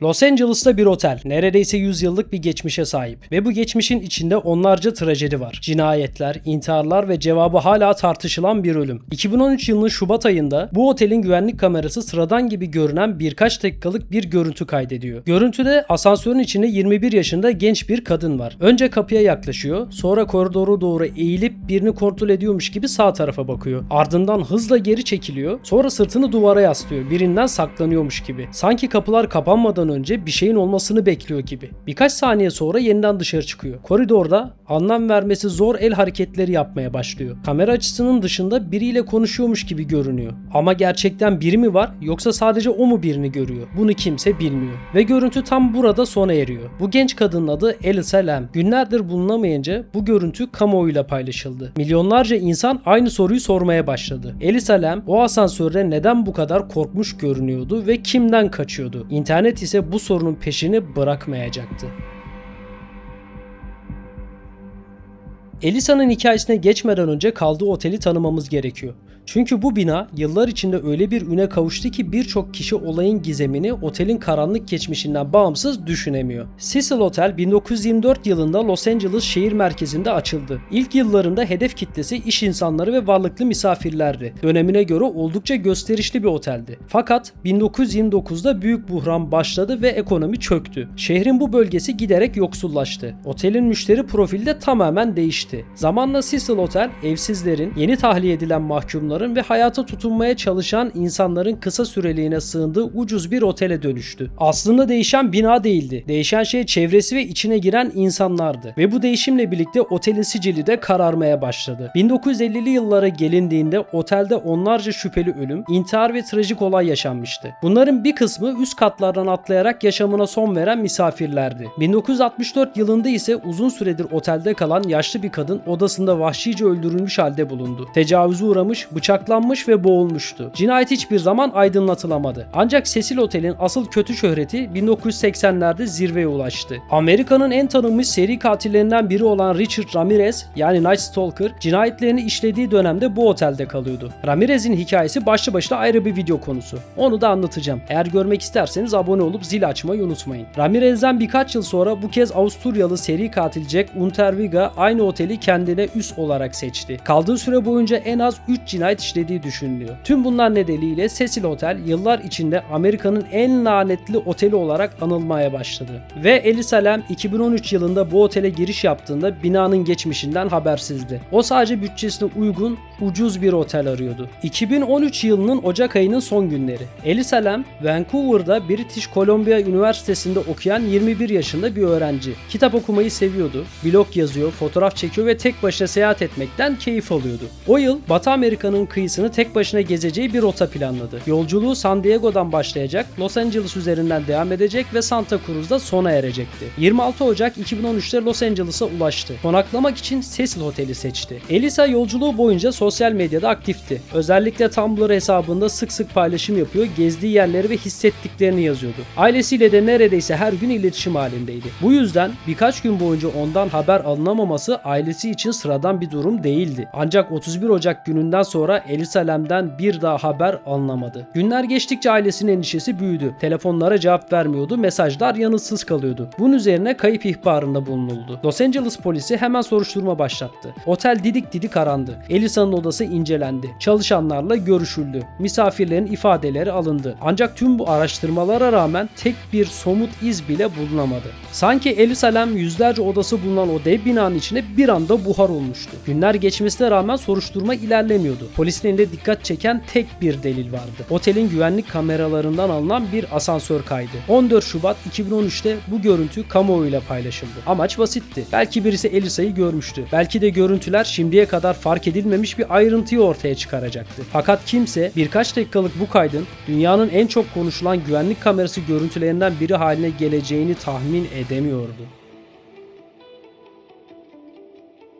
Los Angeles'ta bir otel, neredeyse 100 yıllık bir geçmişe sahip ve bu geçmişin içinde onlarca trajedi var. Cinayetler, intiharlar ve cevabı hala tartışılan bir ölüm. 2013 yılının Şubat ayında bu otelin güvenlik kamerası sıradan gibi görünen birkaç dakikalık bir görüntü kaydediyor. Görüntüde asansörün içinde 21 yaşında genç bir kadın var. Önce kapıya yaklaşıyor, sonra koridora doğru eğilip birini kontrol ediyormuş gibi sağ tarafa bakıyor. Ardından hızla geri çekiliyor, sonra sırtını duvara yaslıyor, birinden saklanıyormuş gibi. Sanki kapılar kapanmadan önce bir şeyin olmasını bekliyor gibi. Birkaç saniye sonra yeniden dışarı çıkıyor. Koridorda anlam vermesi zor el hareketleri yapmaya başlıyor. Kamera açısının dışında biriyle konuşuyormuş gibi görünüyor. Ama gerçekten biri mi var yoksa sadece o mu birini görüyor? Bunu kimse bilmiyor. Ve görüntü tam burada sona eriyor. Bu genç kadının adı Elisa Lam. Günlerdir bulunamayınca bu görüntü kamuoyuyla paylaşıldı. Milyonlarca insan aynı soruyu sormaya başladı. Elisa Lam o asansörde neden bu kadar korkmuş görünüyordu ve kimden kaçıyordu? İnternet ise bu sorunun peşini bırakmayacaktı. Elisa'nın hikayesine geçmeden önce kaldığı oteli tanımamız gerekiyor. Çünkü bu bina yıllar içinde öyle bir üne kavuştu ki birçok kişi olayın gizemini otelin karanlık geçmişinden bağımsız düşünemiyor. Cecil Hotel 1924 yılında Los Angeles şehir merkezinde açıldı. İlk yıllarında hedef kitlesi iş insanları ve varlıklı misafirlerdi. Dönemine göre oldukça gösterişli bir oteldi. Fakat 1929'da büyük buhran başladı ve ekonomi çöktü. Şehrin bu bölgesi giderek yoksullaştı. Otelin müşteri profili de tamamen değişti. Zamanla Cecil Hotel evsizlerin, yeni tahliye edilen mahkumların ve hayata tutunmaya çalışan insanların kısa süreliğine sığındığı ucuz bir otele dönüştü. Aslında değişen bina değildi. Değişen şey çevresi ve içine giren insanlardı. Ve bu değişimle birlikte otelin sicili de kararmaya başladı. 1950'li yıllara gelindiğinde otelde onlarca şüpheli ölüm, intihar ve trajik olay yaşanmıştı. Bunların bir kısmı üst katlardan atlayarak yaşamına son veren misafirlerdi. 1964 yılında ise uzun süredir otelde kalan yaşlı bir kadın odasında vahşice öldürülmüş halde bulundu. Tecavüze uğramış, bıçaklanmış ve boğulmuştu. Cinayet hiçbir zaman aydınlatılamadı. Ancak Cecil Otel'in asıl kötü şöhreti 1980'lerde zirveye ulaştı. Amerika'nın en tanınmış seri katillerinden biri olan Richard Ramirez yani Night Stalker cinayetlerini işlediği dönemde bu otelde kalıyordu. Ramirez'in hikayesi başlı başına ayrı bir video konusu. Onu da anlatacağım. Eğer görmek isterseniz abone olup zil açmayı unutmayın. Ramirez'den birkaç yıl sonra bu kez Avusturyalı seri katil Jack Unterweger aynı oteli kendine üs olarak seçti. Kaldığı süre boyunca en az 3 cinayet işlediği düşünülüyor. Tüm bunlar nedeniyle Cecil Hotel yıllar içinde Amerika'nın en lanetli oteli olarak anılmaya başladı. Ve Elisa Lam 2013 yılında bu otele giriş yaptığında binanın geçmişinden habersizdi. O sadece bütçesine uygun, ucuz bir otel arıyordu. 2013 yılının Ocak ayının son günleri. Elisa Lam, Vancouver'da British Columbia Üniversitesi'nde okuyan 21 yaşında bir öğrenci. Kitap okumayı seviyordu, blog yazıyor, fotoğraf çekiyor ve tek başına seyahat etmekten keyif alıyordu. O yıl Batı Amerika'nın kıyısını tek başına gezeceği bir rota planladı. Yolculuğu San Diego'dan başlayacak, Los Angeles üzerinden devam edecek ve Santa Cruz'da sona erecekti. 26 Ocak 2013'te Los Angeles'a ulaştı. Konaklamak için Cecil Hotel'i seçti. Elisa yolculuğu boyunca sosyal medyada aktifti. Özellikle Tumblr hesabında sık sık paylaşım yapıyor, gezdiği yerleri ve hissettiklerini yazıyordu. Ailesiyle de neredeyse her gün iletişim halindeydi. Bu yüzden birkaç gün boyunca ondan haber alınamaması ailesi için sıradan bir durum değildi. Ancak 31 Ocak gününden sonra Elisa Lam'den bir daha haber alınamadı. Günler geçtikçe ailesinin endişesi büyüdü. Telefonlara cevap vermiyordu, mesajlar yanıtsız kalıyordu. Bunun üzerine kayıp ihbarında bulunuldu. Los Angeles polisi hemen soruşturma başlattı. Otel didik didik arandı. Elisa'nın odası incelendi. Çalışanlarla görüşüldü. Misafirlerin ifadeleri alındı. Ancak tüm bu araştırmalara rağmen tek bir somut iz bile bulunamadı. Sanki Elisa Lam yüzlerce odası bulunan o dev binanın içine bir anda buhar olmuştu. Günler geçmesine rağmen soruşturma ilerlemiyordu. Polisin elinde dikkat çeken tek bir delil vardı. Otelin güvenlik kameralarından alınan bir asansör kaydı. 14 Şubat 2013'te bu görüntü kamuoyuyla paylaşıldı. Amaç basitti. Belki birisi Elisa'yı görmüştü. Belki de görüntüler şimdiye kadar fark edilmemiş bir ayrıntıyı ortaya çıkaracaktı. Fakat kimse birkaç dakikalık bu kaydın dünyanın en çok konuşulan güvenlik kamerası görüntülerinden biri haline geleceğini tahmin edemiyordu.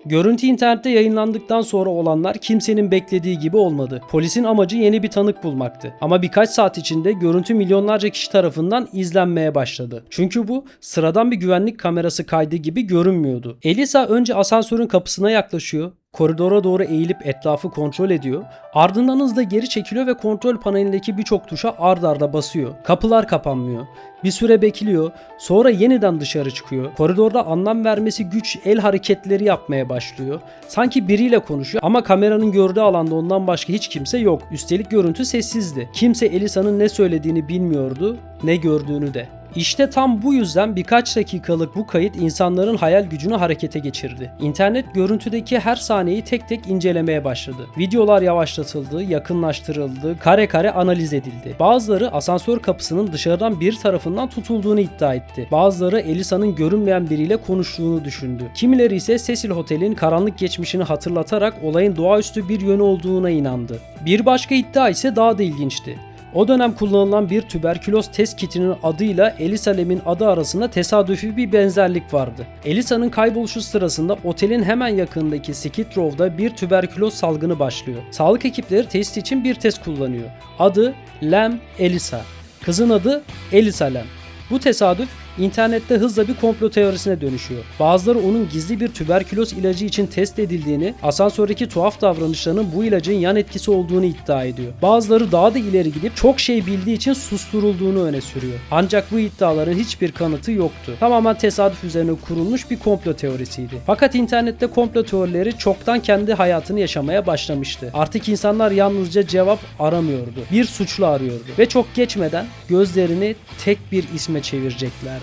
Görüntü internette yayınlandıktan sonra olanlar kimsenin beklediği gibi olmadı. Polisin amacı yeni bir tanık bulmaktı. Ama birkaç saat içinde görüntü milyonlarca kişi tarafından izlenmeye başladı. Çünkü bu sıradan bir güvenlik kamerası kaydı gibi görünmüyordu. Elisa önce asansörün kapısına yaklaşıyor, Koridora doğru eğilip etrafı kontrol ediyor. Ardından hızla geri çekiliyor ve kontrol panelindeki birçok tuşa ard arda basıyor. Kapılar kapanmıyor. Bir süre bekliyor. Sonra yeniden dışarı çıkıyor. Koridorda anlam vermesi güç el hareketleri yapmaya başlıyor. Sanki biriyle konuşuyor ama kameranın gördüğü alanda ondan başka hiç kimse yok. Üstelik görüntü sessizdi. Kimse Elisa'nın ne söylediğini bilmiyordu, ne gördüğünü de. İşte tam bu yüzden birkaç dakikalık bu kayıt insanların hayal gücünü harekete geçirdi. İnternet görüntüdeki her sahneyi tek tek incelemeye başladı. Videolar yavaşlatıldı, yakınlaştırıldı, kare kare analiz edildi. Bazıları asansör kapısının dışarıdan bir tarafından tutulduğunu iddia etti. Bazıları Elisa'nın görünmeyen biriyle konuştuğunu düşündü. Kimileri ise Cecil Hotel'in karanlık geçmişini hatırlatarak olayın doğaüstü bir yönü olduğuna inandı. Bir başka iddia ise daha da ilginçti. O dönem kullanılan bir tüberküloz test kitinin adıyla Elisa Lam'in adı arasında tesadüfi bir benzerlik vardı. Elisa'nın kayboluşu sırasında otelin hemen yakındaki Skid Row'da bir tüberküloz salgını başlıyor. Sağlık ekipleri test için bir test kullanıyor. Adı Lam Elisa. Kızın adı Elisa Lam. Bu tesadüf internette hızla bir komplo teorisine dönüşüyor. Bazıları onun gizli bir tüberküloz ilacı için test edildiğini, asansördeki tuhaf davranışlarının bu ilacın yan etkisi olduğunu iddia ediyor. Bazıları daha da ileri gidip çok şey bildiği için susturulduğunu öne sürüyor. Ancak bu iddiaların hiçbir kanıtı yoktu. Tamamen tesadüf üzerine kurulmuş bir komplo teorisiydi. Fakat internette komplo teorileri çoktan kendi hayatını yaşamaya başlamıştı. Artık insanlar yalnızca cevap aramıyordu. Bir suçlu arıyordu. Ve çok geçmeden gözlerini tek bir isme çevireceklerdi.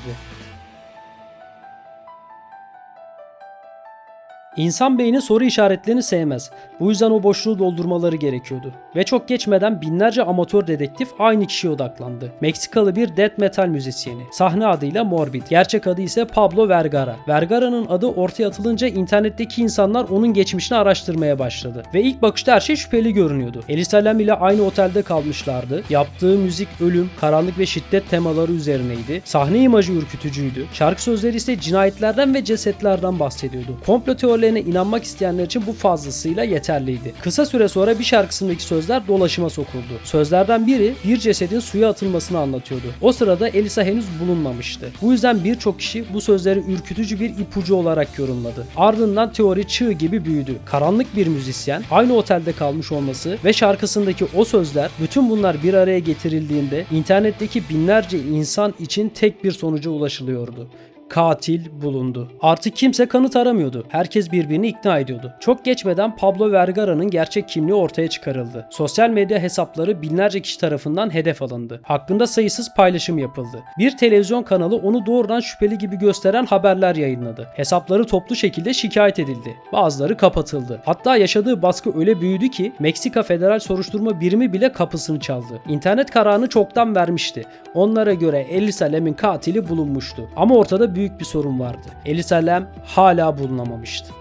İnsan beyni soru işaretlerini sevmez. Bu yüzden o boşluğu doldurmaları gerekiyordu. Ve çok geçmeden binlerce amatör dedektif aynı kişiye odaklandı. Meksikalı bir death metal müzisyeni. Sahne adıyla Morbid. Gerçek adı ise Pablo Vergara. Vergara'nın adı ortaya atılınca internetteki insanlar onun geçmişini araştırmaya başladı. Ve ilk bakışta her şey şüpheli görünüyordu. Elisa Lam ile aynı otelde kalmışlardı. Yaptığı müzik ölüm, karanlık ve şiddet temaları üzerineydi. Sahne imajı ürkütücüydü. Şarkı sözleri ise cinayetlerden ve cesetlerden bahsediyordu. Komplo teorilerine inanmak isteyenler için bu fazlasıyla yeterliydi. Kısa süre sonra bir şarkısındaki sözler dolaşıma sokuldu. Sözlerden biri bir cesedin suya atılmasını anlatıyordu. O sırada Elisa henüz bulunmamıştı. Bu yüzden birçok kişi bu sözleri ürkütücü bir ipucu olarak yorumladı. Ardından teori çığ gibi büyüdü. Karanlık bir müzisyen, aynı otelde kalmış olması ve şarkısındaki o sözler, bütün bunlar bir araya getirildiğinde internetteki binlerce insan için tek bir sonuca ulaşılıyordu. Katil bulundu. Artık kimse kanıt aramıyordu. Herkes birbirini ikna ediyordu. Çok geçmeden Pablo Vergara'nın gerçek kimliği ortaya çıkarıldı. Sosyal medya hesapları binlerce kişi tarafından hedef alındı. Hakkında sayısız paylaşım yapıldı. Bir televizyon kanalı onu doğrudan şüpheli gibi gösteren haberler yayınladı. Hesapları toplu şekilde şikayet edildi. Bazıları kapatıldı. Hatta yaşadığı baskı öyle büyüdü ki Meksika Federal Soruşturma Birimi bile kapısını çaldı. İnternet kararını çoktan vermişti. Onlara göre Elisa Lam'in katili bulunmuştu. Ama ortada büyük bir sorun vardı. Elisa Lam hala bulunamamıştı.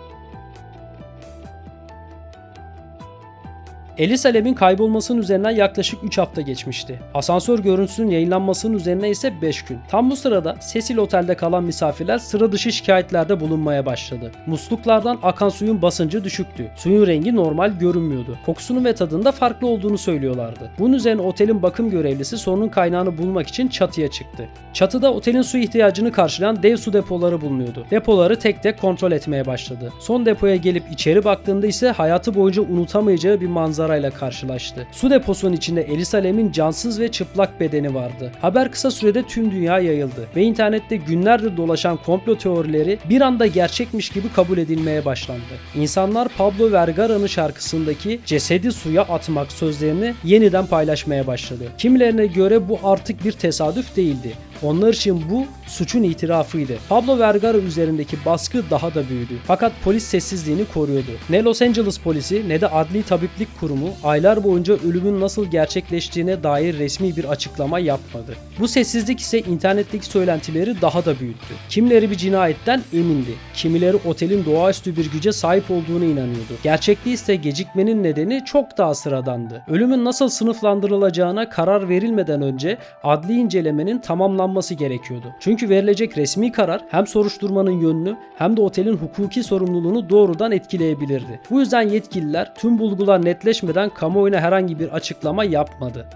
Elisa Lam'in kaybolmasının üzerinden yaklaşık 3 hafta geçmişti. Asansör görüntüsünün yayınlanmasının üzerine ise 5 gün. Tam bu sırada Cecil Otel'de kalan misafirler sıra dışı şikayetlerde bulunmaya başladı. Musluklardan akan suyun basıncı düşüktü. Suyun rengi normal görünmüyordu. Kokusunun ve tadında farklı olduğunu söylüyorlardı. Bunun üzerine otelin bakım görevlisi sorunun kaynağını bulmak için çatıya çıktı. Çatıda otelin su ihtiyacını karşılayan dev su depoları bulunuyordu. Depoları tek tek kontrol etmeye başladı. Son depoya gelip içeri baktığında ise hayatı boyunca unutamayacağı bir manzara ile karşılaştı. Su deposunun içinde Elisa Lam'in cansız ve çıplak bedeni vardı. Haber kısa sürede tüm dünya yayıldı ve internette günlerdir dolaşan komplo teorileri bir anda gerçekmiş gibi kabul edilmeye başlandı. İnsanlar Pablo Vergara'nın şarkısındaki "cesedi suya atmak" sözlerini yeniden paylaşmaya başladı. Kimilerine göre bu artık bir tesadüf değildi. Onlar için bu suçun itirafıydı. Pablo Vergara üzerindeki baskı daha da büyüdü. Fakat polis sessizliğini koruyordu. Ne Los Angeles polisi ne de Adli Tabiplik Kurumu aylar boyunca ölümün nasıl gerçekleştiğine dair resmi bir açıklama yapmadı. Bu sessizlik ise internetteki söylentileri daha da büyüttü. Kimileri bir cinayetten emindi. Kimileri otelin doğaüstü bir güce sahip olduğunu inanıyordu. Gerçekliği ise gecikmenin nedeni çok daha sıradandı. Ölümün nasıl sınıflandırılacağına karar verilmeden önce adli incelemenin tamamlanması gerekiyordu. Çünkü verilecek resmi karar hem soruşturmanın yönünü hem de otelin hukuki sorumluluğunu doğrudan etkileyebilirdi. Bu yüzden yetkililer tüm bulgular netleşmeden kamuoyuna herhangi bir açıklama yapmadı.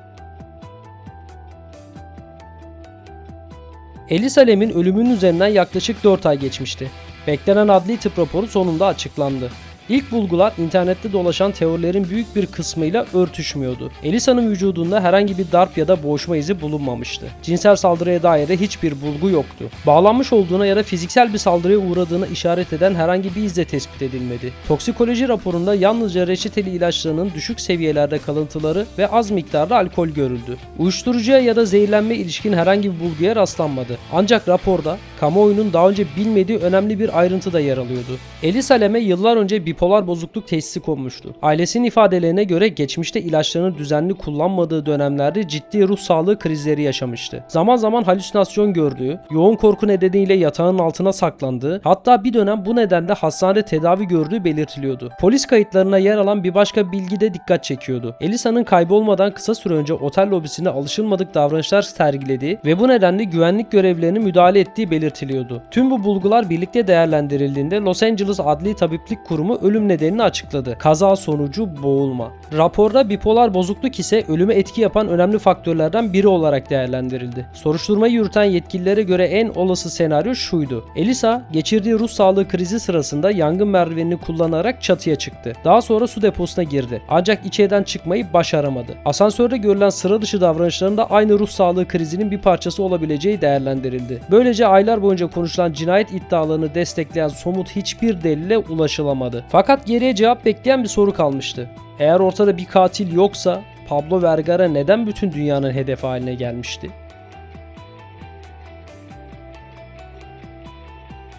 Elisa Lam'in ölümünün üzerinden yaklaşık 4 ay geçmişti. Beklenen adli tıp raporu sonunda açıklandı. İlk bulgular internette dolaşan teorilerin büyük bir kısmıyla örtüşmüyordu. Elisa'nın vücudunda herhangi bir darp ya da boğuşma izi bulunmamıştı. Cinsel saldırıya dair de hiçbir bulgu yoktu. Bağlanmış olduğuna ya da fiziksel bir saldırıya uğradığına işaret eden herhangi bir iz de tespit edilmedi. Toksikoloji raporunda yalnızca reçeteli ilaçlarının düşük seviyelerde kalıntıları ve az miktarda alkol görüldü. Uyuşturucuya ya da zehirlenme ilişkin herhangi bir bulguya rastlanmadı. Ancak raporda kamuoyunun daha önce bilmediği önemli bir ayrıntı da yer alıyordu. Elisa Lam'e yıllar önce bipolar bozukluk teşhisi konmuştu. Ailesinin ifadelerine göre geçmişte ilaçlarını düzenli kullanmadığı dönemlerde ciddi ruh sağlığı krizleri yaşamıştı. Zaman zaman halüsinasyon gördüğü, yoğun korku nedeniyle yatağın altına saklandığı, hatta bir dönem bu nedenle hastanede tedavi gördüğü belirtiliyordu. Polis kayıtlarına yer alan bir başka bilgi de dikkat çekiyordu. Elisa'nın kaybolmadan kısa süre önce otel lobisinde alışılmadık davranışlar sergilediği ve bu nedenle güvenlik görevlilerinin müdahale ettiği belirtiliyordu. Tüm bu bulgular birlikte değerlendirildiğinde Los Angeles Adli Tabiplik Kurumu ölüm nedenini açıkladı. Kaza sonucu boğulma. Raporda bipolar bozukluk ise ölüme etki yapan önemli faktörlerden biri olarak değerlendirildi. Soruşturmayı yürüten yetkililere göre en olası senaryo şuydu. Elisa geçirdiği ruh sağlığı krizi sırasında yangın merdivenini kullanarak çatıya çıktı. Daha sonra su deposuna girdi. Ancak içeriden çıkmayı başaramadı. Asansörde görülen sıra dışı davranışların da aynı ruh sağlığı krizinin bir parçası olabileceği değerlendirildi. Böylece aylar boyunca konuşulan cinayet iddialarını destekleyen somut hiçbir delile ulaşılamadı. Fakat geriye cevap bekleyen bir soru kalmıştı. Eğer ortada bir katil yoksa Pablo Vergara neden bütün dünyanın hedefi haline gelmişti?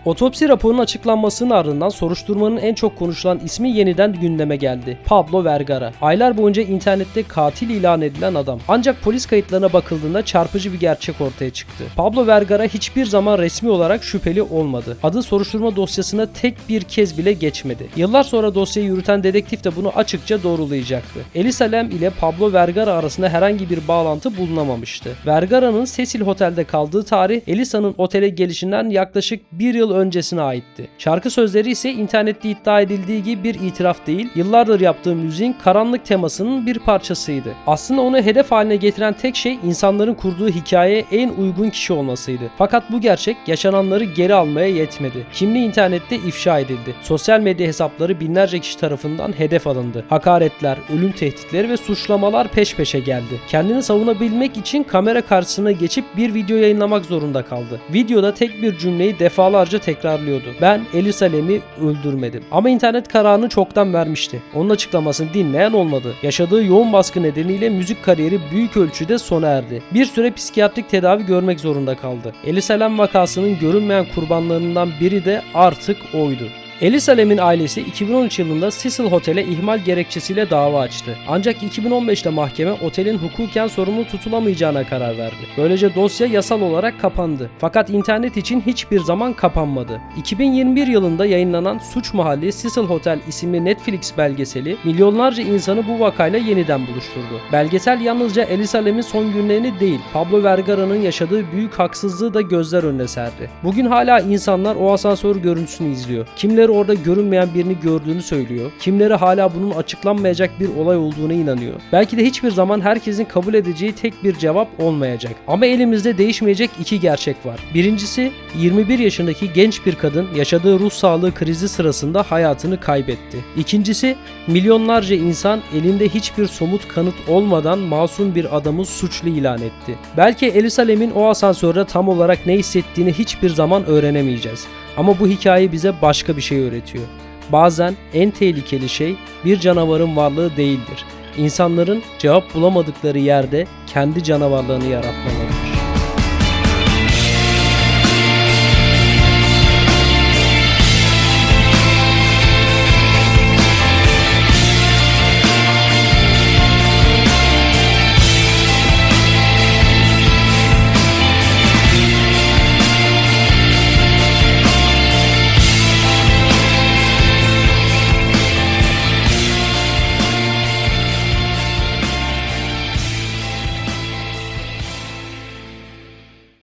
Otopsi raporunun açıklanmasının ardından soruşturmanın en çok konuşulan ismi yeniden gündeme geldi. Pablo Vergara. Aylar boyunca internette katil ilan edilen adam. Ancak polis kayıtlarına bakıldığında çarpıcı bir gerçek ortaya çıktı. Pablo Vergara hiçbir zaman resmi olarak şüpheli olmadı. Adı soruşturma dosyasına tek bir kez bile geçmedi. Yıllar sonra dosyayı yürüten dedektif de bunu açıkça doğrulayacaktı. Elisa Lam ile Pablo Vergara arasında herhangi bir bağlantı bulunamamıştı. Vergara'nın Cecil Hotel'de kaldığı tarih Elisa'nın otele gelişinden yaklaşık bir yıl öncesine aitti. Şarkı sözleri ise internette iddia edildiği gibi bir itiraf değil, yıllardır yaptığı müziğin karanlık temasının bir parçasıydı. Aslında onu hedef haline getiren tek şey insanların kurduğu hikayeye en uygun kişi olmasıydı. Fakat bu gerçek yaşananları geri almaya yetmedi. Kimliği internette ifşa edildi. Sosyal medya hesapları binlerce kişi tarafından hedef alındı. Hakaretler, ölüm tehditleri ve suçlamalar peş peşe geldi. Kendini savunabilmek için kamera karşısına geçip bir video yayınlamak zorunda kaldı. Videoda tek bir cümleyi defalarca tekrarlıyordu. Ben Elisa Lam'i öldürmedim. Ama internet kararını çoktan vermişti. Onun açıklamasını dinleyen olmadı. Yaşadığı yoğun baskı nedeniyle müzik kariyeri büyük ölçüde sona erdi. Bir süre psikiyatrik tedavi görmek zorunda kaldı. Elisa Lam vakasının görünmeyen kurbanlarından biri de artık oydu. Elisa Lam'in ailesi 2013 yılında Cecil Hotel'e ihmal gerekçesiyle dava açtı. Ancak 2015'te mahkeme otelin hukuken sorumlu tutulamayacağına karar verdi. Böylece dosya yasal olarak kapandı. Fakat internet için hiçbir zaman kapanmadı. 2021 yılında yayınlanan Suç Mahalli Cecil Hotel isimli Netflix belgeseli milyonlarca insanı bu vakayla yeniden buluşturdu. Belgesel yalnızca Elisa Lam'in son günlerini değil, Pablo Vergara'nın yaşadığı büyük haksızlığı da gözler önüne serdi. Bugün hala insanlar o asansör görüntüsünü izliyor. Kimleri orada görünmeyen birini gördüğünü söylüyor. Kimleri hala bunun açıklanmayacak bir olay olduğuna inanıyor. Belki de hiçbir zaman herkesin kabul edeceği tek bir cevap olmayacak. Ama elimizde değişmeyecek iki gerçek var. Birincisi, 21 yaşındaki genç bir kadın yaşadığı ruh sağlığı krizi sırasında hayatını kaybetti. İkincisi, milyonlarca insan elinde hiçbir somut kanıt olmadan masum bir adamı suçlu ilan etti. Belki Elisa Lam'in o asansörde tam olarak ne hissettiğini hiçbir zaman öğrenemeyeceğiz. Ama bu hikaye bize başka bir şey öğretiyor. Bazen en tehlikeli şey bir canavarın varlığı değildir. İnsanların cevap bulamadıkları yerde kendi canavarlarını yaratmaları.